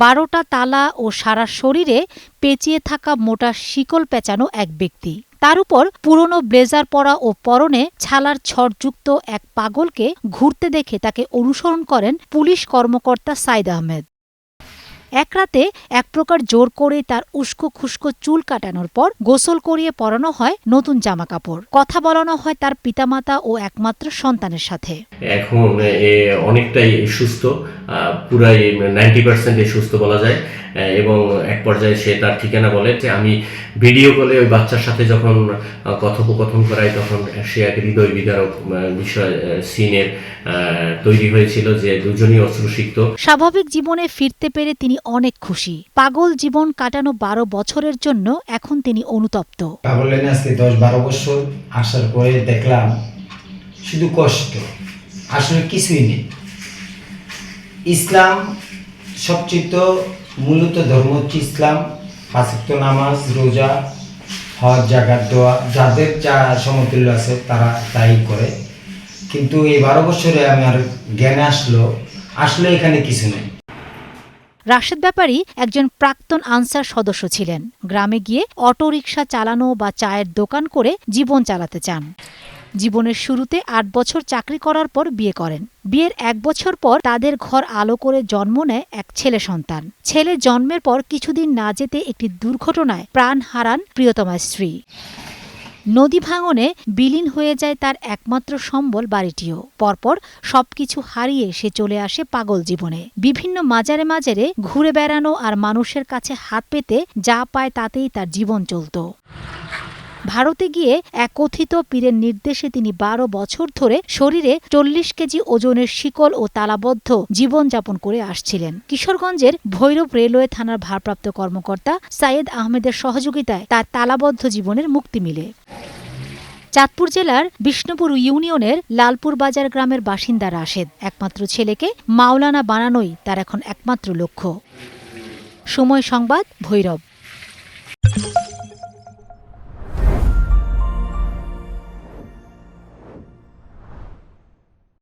12টা তালা ও সারা শরীরে পেঁচিয়ে থাকা মোটা শিকল পেঁচানো এক ব্যক্তি। তার উপর পুরনো ব্লেজার পরা ও পরনে ছালার ছড়যুক্ত এক পাগলকে ঘুরতে দেখে তাকে অনুসরণ করেন পুলিশ কর্মকর্তা সাইদ আহমেদ। এক রাতে এক প্রকার জোর করে তার উস্কো খুস্কো চুল কাটানোর পর গোসল করিয়ে পরানো হয় নতুন জামাকাপড়। কথা বলানো হয় তার পিতামাতা ও একমাত্র সন্তানের সাথে। এখন অনেকটাই সুস্থ, পুরাই 90% সুস্থ বলা যায়। এবং এক পর্যায়ে সে তার ঠিকানা বলে যে আমি ভিডিও কলে ওই বাচ্চার সাথে যখন কথোপকথন করাই তখন সে এক হৃদয় বিদারক বিষয় সিনের তৈরি হয়েছিল যে দুজনই অশ্রুসিক্ত। স্বাভাবিক জীবনে ফিরতে পেরে তিনি অনেক খুশি। পাগল জীবন কাটানো 12 বছরের জন্য এখন তিনি অনুতপ্ত। পাগল লাইনে আজকে 10-12 বছর আসার পরে দেখলাম শুধু কষ্ট, আসলে কিছুই নেই। ইসলাম সবচেয়ে মূলত ধর্ম হচ্ছে ইসলাম, 5 ওয়াক্ত নামাজ, রোজা, হজ, যাকাত, দোয়া, যাদের যা সমতুল্য আছে তারা তাই করে। কিন্তু এই 12 বছরে আমার জ্ঞানে আসলে এখানে কিছু নেই। রাশেদ ব্যাপারী একজন প্রাক্তন আনসার সদস্য ছিলেন। গ্রামে গিয়ে অটোরিকশা চালানো বা চায়ের দোকান করে জীবন চালাতে চান। জীবনের শুরুতে 8 বছর চাকরি করার পর বিয়ে করেন। বিয়ের 1 বছর পর তাদের ঘর আলো করে জন্ম নেয় এক ছেলে সন্তান। ছেলে জন্মের পর কিছুদিন না যেতে একটি দুর্ঘটনায় প্রাণ হারান প্রিয়তমা স্ত্রী। নদী ভাঙনে বিলীন হয়ে যায় তার একমাত্র সম্বল বাড়িটিও। পরপর সবকিছু হারিয়ে সে চলে আসে পাগল জীবনে। বিভিন্ন মাজারে মাজারে ঘুরে বেড়ানো আর মানুষের কাছে হাত পেতে যা পায় তাতেই তার জীবন চলত। ভারতে গিয়ে এক কথিত পীরের নির্দেশে তিনি 12 বছর ধরে শরীরে 40 কেজি ওজনের শিকল ও তালাবদ্ধ জীবনযাপন করে আসছিলেন। কিশোরগঞ্জের ভৈরব রেলওয়ে থানার ভারপ্রাপ্ত কর্মকর্তা সাইদ আহমেদের সহযোগিতায় তার তালাবদ্ধ জীবনের মুক্তি মিলে। চাঁদপুর জেলার বিষ্ণুপুর ইউনিয়নের লালপুর বাজার গ্রামের বাসিন্দা রাশেদ একমাত্র ছেলেকে মাওলানা বানানোই তার এখন একমাত্র লক্ষ্য। সময় সংবাদ, ভৈরব।